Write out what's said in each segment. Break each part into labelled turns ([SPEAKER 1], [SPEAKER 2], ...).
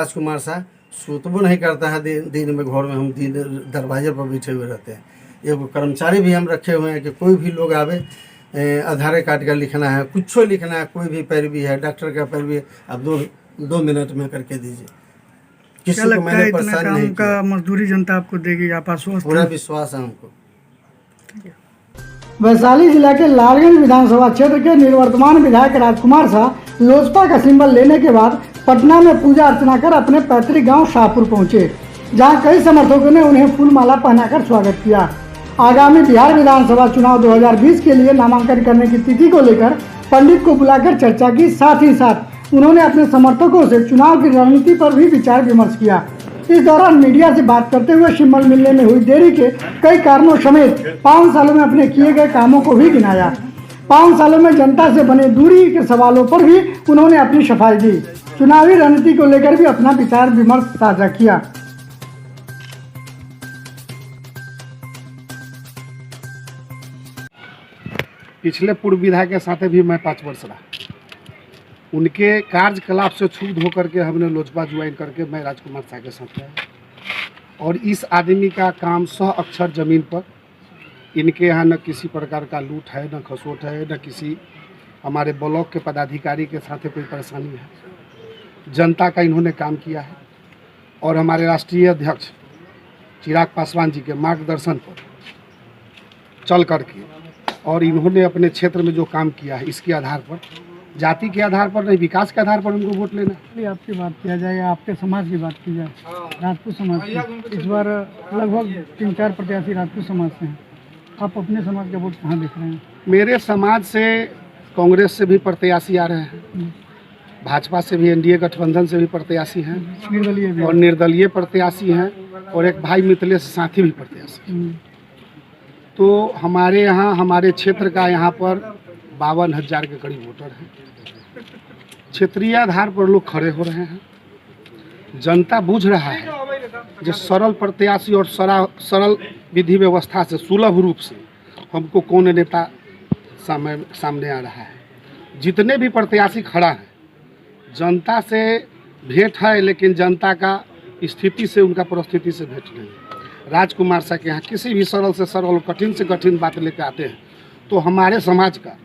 [SPEAKER 1] राजकुमार साहब सुतबो नहीं करता है दिन में, घर में हम दिन दरवाजे पर बैठे हुए रहते हैं। एक कर्मचारी भी हम रखे हुए हैं कि कोई भी लोग आवे, आधार कार्ड का लिखना है, कुछ लिखना है, कोई भी पैरवी है, डॉक्टर का पैरवी है, आप 2 मिनट में करके दीजिए।
[SPEAKER 2] क्या
[SPEAKER 1] किसी को
[SPEAKER 2] लगता है
[SPEAKER 1] मैंने
[SPEAKER 2] इतना
[SPEAKER 1] परेशान
[SPEAKER 2] काम
[SPEAKER 1] नहीं
[SPEAKER 2] का
[SPEAKER 1] किया।
[SPEAKER 2] मजदूरी जनता आपको देगी, आप आश्वस्त
[SPEAKER 1] पूरा
[SPEAKER 2] हैं?
[SPEAKER 1] विश्वास है हमको।
[SPEAKER 3] वैशाली जिला के लालगंज विधानसभा क्षेत्र के निवर्तमान विधायक राजकुमार शाह लोजपा का सिंबल लेने के बाद पटना में पूजा अर्चना कर अपने पैतृक गांव शाहपुर पहुंचे, जहां कई समर्थकों ने उन्हें फूल माला पहनाकर स्वागत किया। आगामी बिहार विधानसभा चुनाव 2020 के लिए नामांकन करने की तिथि को लेकर पंडित को बुलाकर चर्चा की, साथ ही साथ उन्होंने अपने समर्थकों से चुनाव की रणनीति पर भी विचार विमर्श किया। इस दौरान मीडिया से बात करते हुए सिंबल मिलने में हुई देरी के कई कारणों समेत 5 सालों में अपने किए गए कामों को भी गिनाया। 5 सालों में जनता से बने दूरी के सवालों पर भी उन्होंने अपनी सफाई दी। चुनावी रणनीति को लेकर भी अपना विचार विमर्श साझा किया।
[SPEAKER 4] पिछले पूर्व विधायक के साथ भी मैं 5 वर्ष रहा। उनके कार्यकलाप से क्षुब्ध होकर के हमने लोजपा ज्वाइन करके मैं राजकुमार शाह के साथ गया। और इस आदमी का काम 100 अक्षर ज़मीन पर, इनके यहाँ न किसी प्रकार का लूट है, न खसोट है, न किसी हमारे ब्लॉक के पदाधिकारी के साथ कोई परेशानी है। जनता का इन्होंने काम किया है और हमारे राष्ट्रीय अध्यक्ष चिराग पासवान जी के मार्गदर्शन पर चल करके और इन्होंने अपने क्षेत्र में जो काम किया है, इसके आधार पर, जाति के आधार पर नहीं, विकास के आधार पर उनको वोट लेना।
[SPEAKER 2] आपकी बात किया जाए, आपके समाज की बात की जाए, राजपूत समाज की, इस बार लगभग 3-4 प्रत्याशी राजपूत समाज से हैं। आप अपने समाज का वोट कहाँ देख रहे हैं?
[SPEAKER 4] मेरे समाज से कांग्रेस से भी प्रत्याशी आ रहे हैं, भाजपा से भी, एनडीए गठबंधन से भी प्रत्याशी हैं,
[SPEAKER 2] निर्दलीय भी
[SPEAKER 4] और निर्दलीय प्रत्याशी हैं, और एक भाई मिथिलेश साथी भी प्रत्याशी। तो हमारे यहाँ, हमारे क्षेत्र का यहाँ पर 52,000 के करीब वोटर हैं। क्षेत्रीय आधार पर लोग खड़े हो रहे हैं। जनता बूझ रहा है जो सरल प्रत्याशी और सरल विधि व्यवस्था से सुलभ रूप से हमको कौन नेता सामने आ रहा है। जितने भी प्रत्याशी खड़ा है, जनता से भेंट है, लेकिन जनता का स्थिति से, उनका परिस्थिति से भेंट नहीं। राजकुमार शाह के यहाँ किसी भी सरल से सरल, कठिन से कठिन बात लेकर आते हैं। तो हमारे समाज का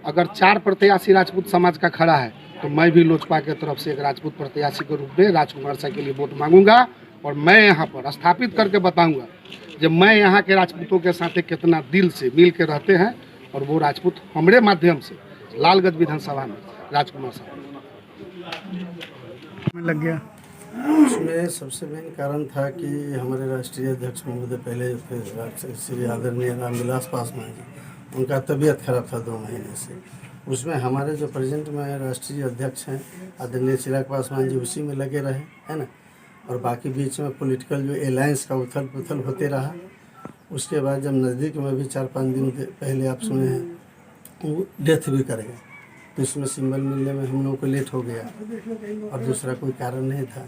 [SPEAKER 4] अगर 4 प्रत्याशी राजपूत समाज का खड़ा है, तो मैं भी लोजपा के तरफ से एक राजपूत प्रत्याशी के रूप में राजकुमार शाह के लिए वोट मांगूंगा। और मैं यहाँ पर स्थापित करके बताऊंगा जब मैं यहाँ के राजपूतों के साथ कितना दिल से मिल के रहते हैं, और वो राजपूत हमारे माध्यम से लालगंज विधानसभा में राजकुमार शाह
[SPEAKER 2] लग गया।
[SPEAKER 1] उसमें सबसे मेन कारण था कि हमारे राष्ट्रीय अध्यक्ष महोदय पहले थे श्री आदरणीय रामविलास पासवान जी, उनका तबीयत खराब था 2 महीने से। उसमें हमारे जो प्रेजेंट में राष्ट्रीय अध्यक्ष हैं आदरणीय चिराग पासवान जी, उसी में लगे रहे, है ना। और बाकी बीच में पॉलिटिकल जो अलायंस का उथल पुथल होते रहा। उसके बाद जब नज़दीक में भी 4-5 दिन पहले आप सुने हैं वो डेथ भी कर गए, तो इसमें सिंबल मिलने में हम लोगों को लेट हो गया, और दूसरा कोई कारण नहीं था।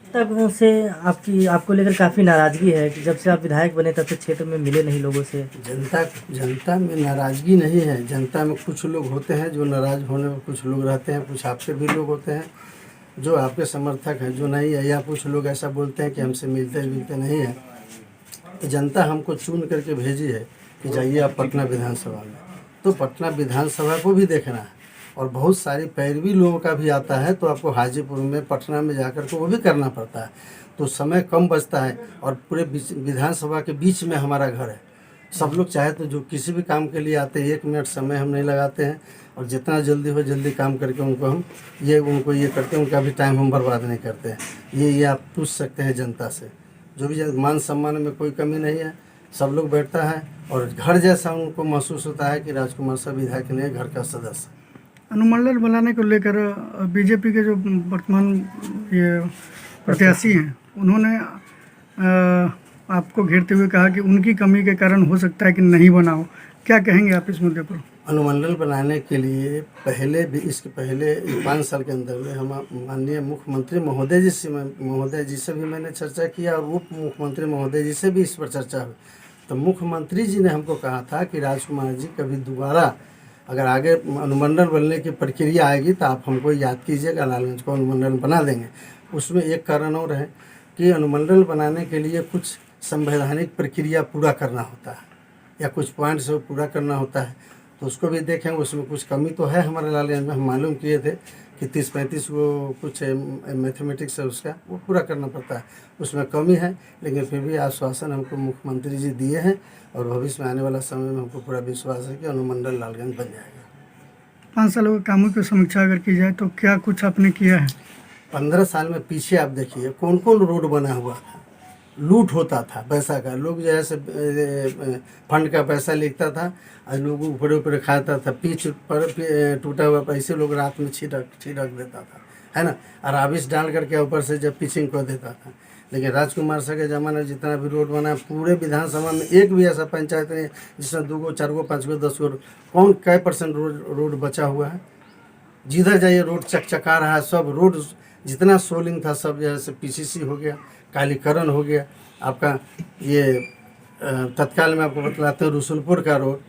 [SPEAKER 5] तब से आपको लेकर काफ़ी नाराज़गी है कि जब से आप विधायक बने तब से क्षेत्र में मिले नहीं लोगों से।
[SPEAKER 1] जनता में नाराज़गी नहीं है। जनता में कुछ लोग होते हैं जो नाराज़ होने में, कुछ लोग रहते हैं, कुछ आपसे भी लोग होते हैं जो आपके समर्थक हैं, जो नहीं है, या कुछ लोग ऐसा बोलते हैं कि हमसे मिलते नहीं है। तो जनता हमको चुन करके भेजी है कि जाइए आप पटना विधानसभा में, तो पटना विधानसभा को भी देखना है, और बहुत सारी पैरवी लोगों का भी आता है, तो आपको हाजीपुर में, पटना में जाकर के वो भी करना पड़ता है। तो समय कम बचता है, और पूरे विधानसभा के बीच में हमारा घर है। सब लोग चाहे तो जो किसी भी काम के लिए आते हैं, 1 मिनट समय हम नहीं लगाते हैं, और जितना जल्दी हो जल्दी काम करके उनको ये करते हैं। उनका भी टाइम हम बर्बाद नहीं करते हैं। ये आप पूछ सकते हैं जनता से। जो भी मान सम्मान में कोई कमी नहीं है, सब लोग बैठता है, और घर जैसा उनको महसूस होता है कि राजकुमार शाह विधायक ने घर का सदस्य।
[SPEAKER 2] अनुमंडल बनाने को लेकर बीजेपी के जो वर्तमान ये प्रत्याशी हैं, उन्होंने आपको घेरते हुए कहा कि उनकी कमी के कारण हो सकता है कि नहीं बनाओ। क्या कहेंगे आप इस मुद्दे पर?
[SPEAKER 1] अनुमंडल बनाने के लिए इसके पहले 5 साल के अंदर में हम माननीय मुख्यमंत्री महोदय जी से भी मैंने चर्चा किया, और उप मुख्यमंत्री महोदय जी से भी इस पर चर्चा हुई। तो मुख्यमंत्री जी ने हमको कहा था कि राजकुमार जी कभी दोबारा अगर आगे अनुमंडल बनने की प्रक्रिया आएगी तो आप हमको याद कीजिएगा, लालगंज को अनुमंडल बना देंगे। उसमें एक कारण और है कि अनुमंडल बनाने के लिए कुछ संवैधानिक प्रक्रिया पूरा करना होता है या कुछ पॉइंट्स वो पूरा करना होता है, तो उसको भी देखेंगे। उसमें कुछ कमी तो है हमारे लालगंज में, हम मालूम किए थे कि 30-35 को कुछ मैथमेटिक्स है उसका, वो पूरा करना पड़ता है, उसमें कमी है। लेकिन फिर भी आश्वासन हमको मुख्यमंत्री जी दिए हैं और भविष्य में आने वाला समय में हमको पूरा विश्वास है कि अनुमंडल लालगंज बन जाएगा।
[SPEAKER 2] 5 सालों के कामों की समीक्षा अगर की जाए तो क्या कुछ आपने किया है?
[SPEAKER 1] 15 साल में पीछे आप देखिए कौन कौन रोड बना हुआ था। लूट होता था पैसा का, लोग जो है से फंड का पैसा लिखता था और लोग ऊपर ऊपर खाता था, पिच पर टूटा हुआ पैसे लोग रात में छिड़क देता था, है ना, और आबिश डाल करके ऊपर से जब पिचिंग कर देता था। लेकिन राजकुमार साहब के ज़माने में जितना भी रोड बना, पूरे विधानसभा में एक भी ऐसा पंचायत नहीं जिसमें 2 गो 4 गो 5 गो 10 गो कौन कै % रोड बचा हुआ है। जिधर जाइए रोड चकचका रहा है, सब रोड जितना सोलिंग था सब जैसे PCC हो गया, कालीकरण हो गया आपका। ये तत्काल में आपको बतलाते हैं रसुलपुर का रोड,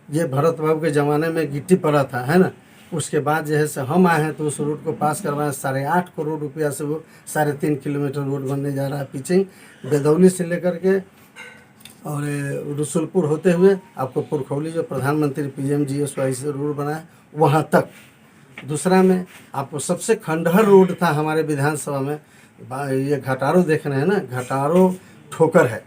[SPEAKER 1] ये भरत बाबू के ज़माने में गिट्टी पड़ा था, है ना। उसके बाद जो है से हम आए हैं तो उस रोड को पास करवाएं, 8.5 करोड़ रुपया से वो 3.5 किलोमीटर रोड बनने जा रहा है। पिचिंग बेदौली से लेकर के और रसुलपुर होते हुए आपको पुरखौली जो प्रधानमंत्री PMGSY से रोड बना है वहाँ तक। दूसरा में आपको सबसे खंडहर रोड था हमारे विधानसभा में, ये घटारो देख रहे हैं ना, घटारो ठोकर है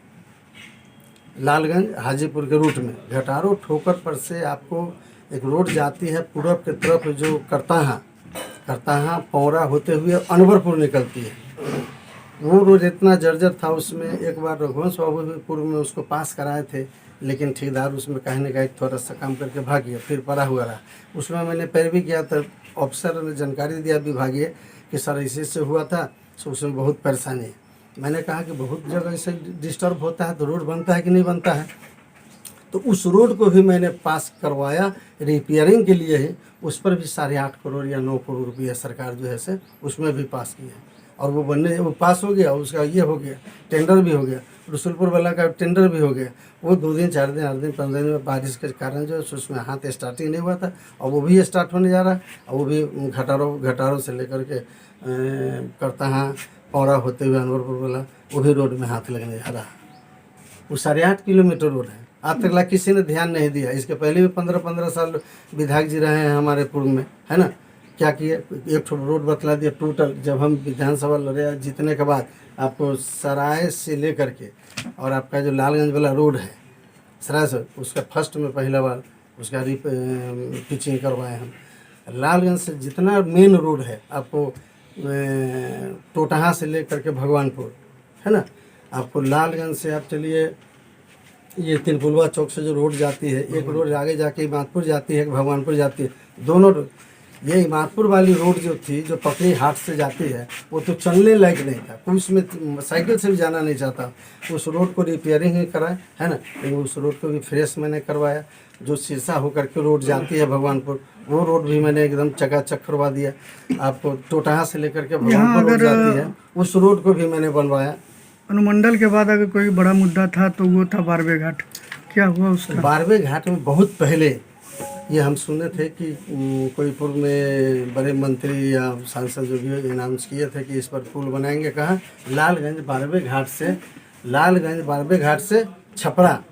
[SPEAKER 1] लालगंज हाजीपुर के रूट में। घटारो ठोकर पर से आपको एक रोड जाती है पूरब के तरफ जो करताहा पौरा होते हुए अनवरपुर निकलती है। वो रोड इतना जर्जर था, उसमें एक बार रघुवंश बाबू भी पूर्व में उसको पास कराए थे, लेकिन ठेकेदार उसमें कहने का एक थोड़ा सा काम करके भाग गया, फिर पड़ा हुआ रहा। उसमें मैंने पैरवी किया था, ऑफिसर ने जानकारी दिया विभागीय कि सर इससे हुआ था, तो उसमें बहुत परेशानी है। मैंने कहा कि बहुत जगह ऐसे डिस्टर्ब होता है तो रोड बनता है कि नहीं बनता है, तो उस रोड को भी मैंने पास करवाया रिपेयरिंग के लिए ही। उस पर भी 8.5 करोड़ या 9 करोड़ रुपया सरकार जो है से उसमें भी पास किया और वो पास हो गया। उसका ये हो गया, टेंडर भी हो गया, रसुलपुर वाला का टेंडर भी हो गया। वो 2 दिन 4 दिन 8 दिन 15 दिन में बारिश के कारण जो है उसमें हाथ स्टार्टिंग नहीं हुआ था, और वो भी स्टार्ट होने जा रहा है। और वो भी घटारो से लेकर के करताहा पौरा होते हुए अनवरपुर वाला वो भी रोड में हाथ लगने जा रहा है। वो 8.5 किलोमीटर रोड है, आज तक किसी ने ध्यान नहीं दिया। इसके पहले भी 15 साल विधायक जी रहे हैं हमारे पूर्व में, है ना। क्या किए, एक रोड बतला दिया टोटल। जब हम विधानसभा लड़े जीतने के बाद आपको सराय से लेकर के और आपका जो लालगंज वाला रोड है सराय से, उसका फर्स्ट में पहला बार उसका पिचिंग करवाए हम। लालगंज से जितना मेन रोड है आपको टोटहा से लेकर के भगवानपुर, है ना, आपको लालगंज से आप चलिए ये तिलपुलवा चौक से जो रोड जाती है, एक रोड आगे जाके इमादपुर जाती है, एक भगवानपुर जाती है, दोनों रोड। ये इमादपुर वाली रोड जो थी जो पकड़ी हाट से जाती है वो तो चलने लायक नहीं था, कोई उसमें साइकिल से भी जाना नहीं चाहता। उस रोड को रिपेयरिंग ही कराए, है ना, लेकिन उस रोड को भी फ्रेश मैंने करवाया। जो शीशा होकर के रोड जाती है भगवानपुर, वो रोड भी मैंने एकदम चकाचक करवा दिया। आपको टोटहा से लेकर के भगवानपुर रोड जाती है, उस रोड को भी मैंने बनवाया।
[SPEAKER 2] अनुमंडल के बाद अगर कोई बड़ा मुद्दा था तो वो था बारवे घाट, क्या हुआ उसका?
[SPEAKER 1] बारवे घाट में बहुत पहले ये हम सुने थे कि कोई पूर्व में बड़े मंत्री या सांसद जो भी अनाउंस किए थे कि इस पर पुल बनाएंगे। कहाँ? लालगंज बारवे घाट से छपरा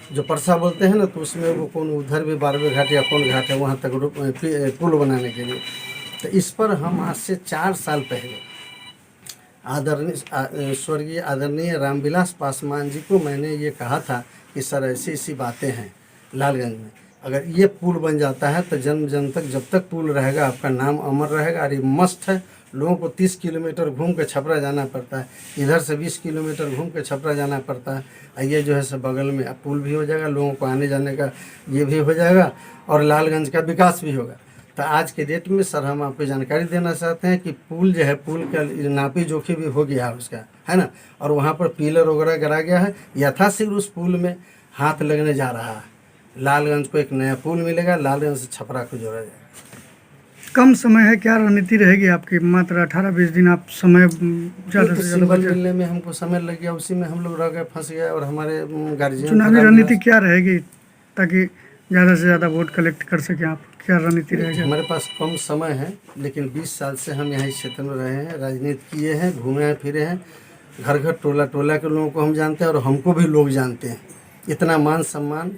[SPEAKER 1] जो परसा बोलते हैं ना, तो उसमें वो कौन उधर भी बारवे घाट या कौन घाट है वहाँ तक पुल बनाने के लिए। तो इस पर हम आज से 4 साल पहले स्वर्गीय आदरणीय रामविलास पासवान जी को मैंने ये कहा था कि सर ऐसी बातें हैं लालगंज में, अगर ये पुल बन जाता है तो जन तक जब तक पुल रहेगा आपका नाम अमर रहेगा। और ये मस्त है, लोगों को 30 किलोमीटर घूम के छपरा जाना पड़ता है, इधर से 20 किलोमीटर घूम के छपरा जाना पड़ता है। ये जो है सब बगल में अब पुल भी हो जाएगा, लोगों को आने जाने का ये भी हो जाएगा और लालगंज का विकास भी होगा। तो आज के डेट में सर हम आपको जानकारी देना चाहते हैं कि पुल जो है, पुल का नापी जोखी भी हो गया है उसका, है ना, और वहाँ पर पिलर वगैरह गिरा गया है। यथाशीघ्र उस पुल में हाथ लगने जा रहा है। लालगंज को एक नया पुल मिलेगा, लालगंज से छपरा को जोड़ा जाएगा।
[SPEAKER 2] कम समय है, क्या रणनीति रहेगी आपकी? मात्र 18-20 दिन आप समय ज़्यादा से ज़्यादा
[SPEAKER 1] मिलने में हमको समय लग गया, उसी में हम लोग रह गए, फंस गए और हमारे गार्जियन।
[SPEAKER 2] चुनावी रणनीति क्या रहेगी ताकि ज़्यादा से ज़्यादा वोट कलेक्ट कर सकें आप? क्या रणनीति रहेगी?
[SPEAKER 1] हमारे पास कम समय है, लेकिन 20 साल से हम यहाँ इस क्षेत्र में रहे हैं, राजनीति किए हैं, घूमे हैं, फिरे हैं। घर घर टोला टोला के लोगों को हम जानते हैं और हमको भी लोग जानते हैं। इतना मान सम्मान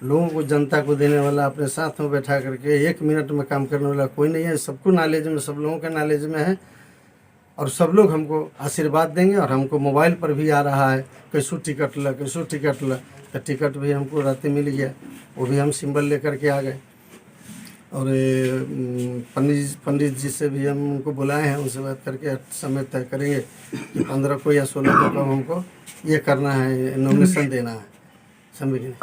[SPEAKER 1] लोगों को, जनता को देने वाला, अपने साथ में बैठा करके 1 मिनट में काम करने वाला कोई नहीं है। सबको नॉलेज में, सब लोगों के नॉलेज में है और सब लोग हमको आशीर्वाद देंगे। और हमको मोबाइल पर भी आ रहा है कैसू टिकट ला, कैसू टिकट ला, तो टिकट भी हमको रात मिल गया, वो भी हम सिंबल लेकर के आ गए। और पंडित जी से भी हम उनको बुलाए हैं, उनसे बात करके समय तय करेंगे कि 15 को या 16 को हमको ये करना है, नॉमिनेशन देना है, समझ गए।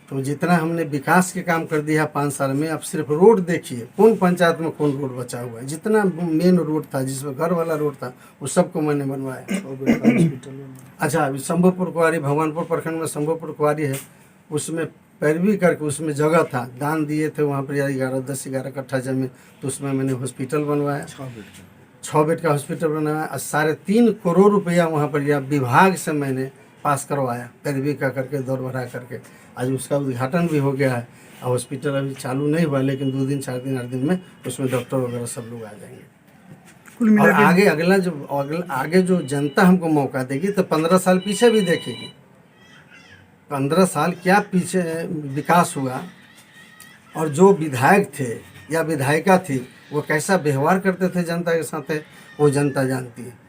[SPEAKER 1] तो जितना हमने विकास के काम कर दिया 5 साल में, अब सिर्फ रोड देखिए, कौन पंचायत में कौन रोड बचा हुआ है। जितना मेन रोड था, जिसमें घर वाला रोड था, वो सबको मैंने बनवाया। अच्छा, अभी शंभुपुर कुआरी, भगवानपुर प्रखंड में शंभुपुर कुआरी है, उसमें पैरवी करके उसमें जगह था, दान दिए थे वहाँ पर 10-11 कट्ठा जमीन, तो उसमें मैंने हॉस्पिटल बनवाया, 6 बेड का हॉस्पिटल बनवाया। और 3.5 करोड़ रुपया वहाँ पर या विभाग से मैंने पास करवाया, पैरवी का करके, दौड़ बढ़ा करके। आज उसका उद्घाटन भी हो गया है। और हॉस्पिटल अभी चालू नहीं हुआ, लेकिन 2 दिन 4 दिन 8 दिन में उसमें डॉक्टर वगैरह सब लोग आ जाएंगे।
[SPEAKER 2] कुल
[SPEAKER 1] और
[SPEAKER 2] मिला
[SPEAKER 1] आगे जो जनता हमको मौका देगी, तो 15 साल पीछे भी देखेगी। 15 साल क्या पीछे विकास हुआ, और जो विधायक थे या विधायिका थी वो कैसा व्यवहार करते थे जनता के साथ, वो जनता जानती है।